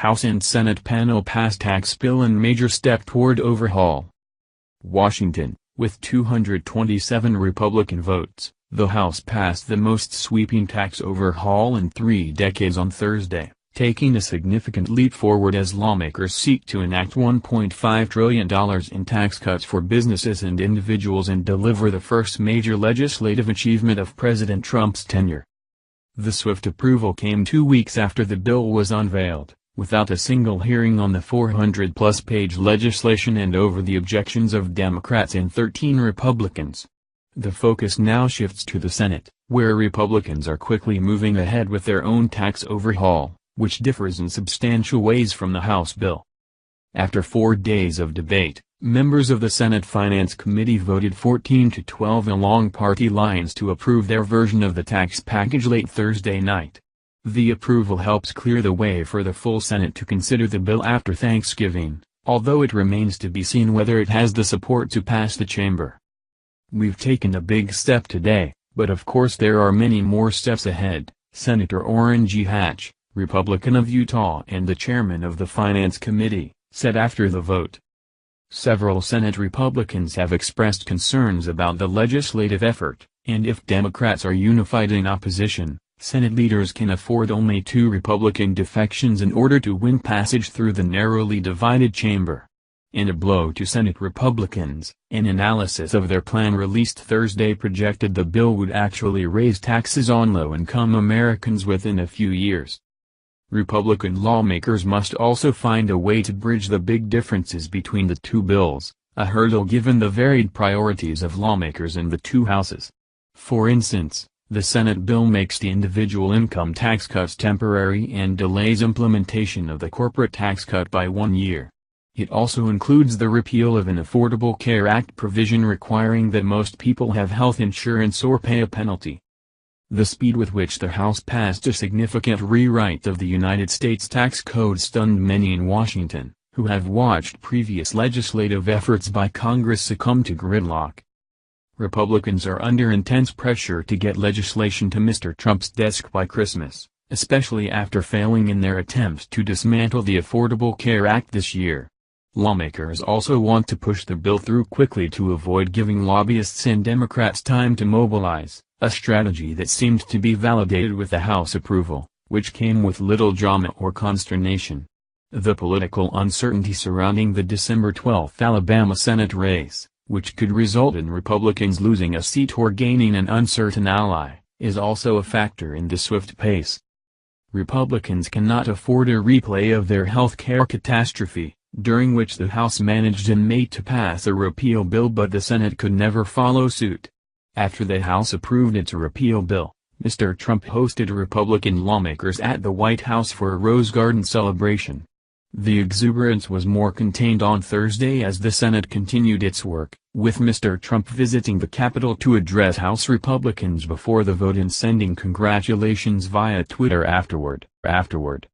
House and Senate panel passed tax bill in major step toward overhaul. Washington, with 227 Republican votes, the House passed the most sweeping tax overhaul in 3 decades on Thursday, taking a significant leap forward as lawmakers seek to enact $1.5 trillion in tax cuts for businesses and individuals and deliver the first major legislative achievement of President Trump's tenure. The swift approval came 2 weeks after the bill was unveiled, without a single hearing on the 400-plus page legislation and over the objections of Democrats and 13 Republicans. The focus now shifts to the Senate, where Republicans are quickly moving ahead with their own tax overhaul, which differs in substantial ways from the House bill. After 4 days of debate, members of the Senate Finance Committee voted 14-12 along party lines to approve their version of the tax package late Thursday night. The approval helps clear the way for the full Senate to consider the bill after Thanksgiving, although it remains to be seen whether it has the support to pass the chamber. "We've taken a big step today, but of course there are many more steps ahead," Senator Orrin G. Hatch, Republican of Utah and the chairman of the Finance Committee, said after the vote. Several Senate Republicans have expressed concerns about the legislative effort, and if Democrats are unified in opposition, Senate leaders can afford only 2 Republican defections in order to win passage through the narrowly divided chamber. In a blow to Senate Republicans, an analysis of their plan released Thursday projected the bill would actually raise taxes on low-income Americans within a few years. Republican lawmakers must also find a way to bridge the big differences between the 2 bills, a hurdle given the varied priorities of lawmakers in the 2 houses. For instance, the Senate bill makes the individual income tax cuts temporary and delays implementation of the corporate tax cut by 1 year. It also includes the repeal of an Affordable Care Act provision requiring that most people have health insurance or pay a penalty. The speed with which the House passed a significant rewrite of the United States tax code stunned many in Washington, who have watched previous legislative efforts by Congress succumb to gridlock. Republicans are under intense pressure to get legislation to Mr. Trump's desk by Christmas, especially after failing in their attempts to dismantle the Affordable Care Act this year. Lawmakers also want to push the bill through quickly to avoid giving lobbyists and Democrats time to mobilize, a strategy that seemed to be validated with the House approval, which came with little drama or consternation. The political uncertainty surrounding the December 12 Alabama Senate race, which could result in Republicans losing a seat or gaining an uncertain ally, is also a factor in the swift pace. Republicans cannot afford a replay of their health care catastrophe, during which the House managed in May to pass a repeal bill but the Senate could never follow suit. After the House approved its repeal bill, Mr. Trump hosted Republican lawmakers at the White House for a Rose Garden celebration. The exuberance was more contained on Thursday as the Senate continued its work, with Mr. Trump visiting the Capitol to address House Republicans before the vote and sending congratulations via Twitter afterward.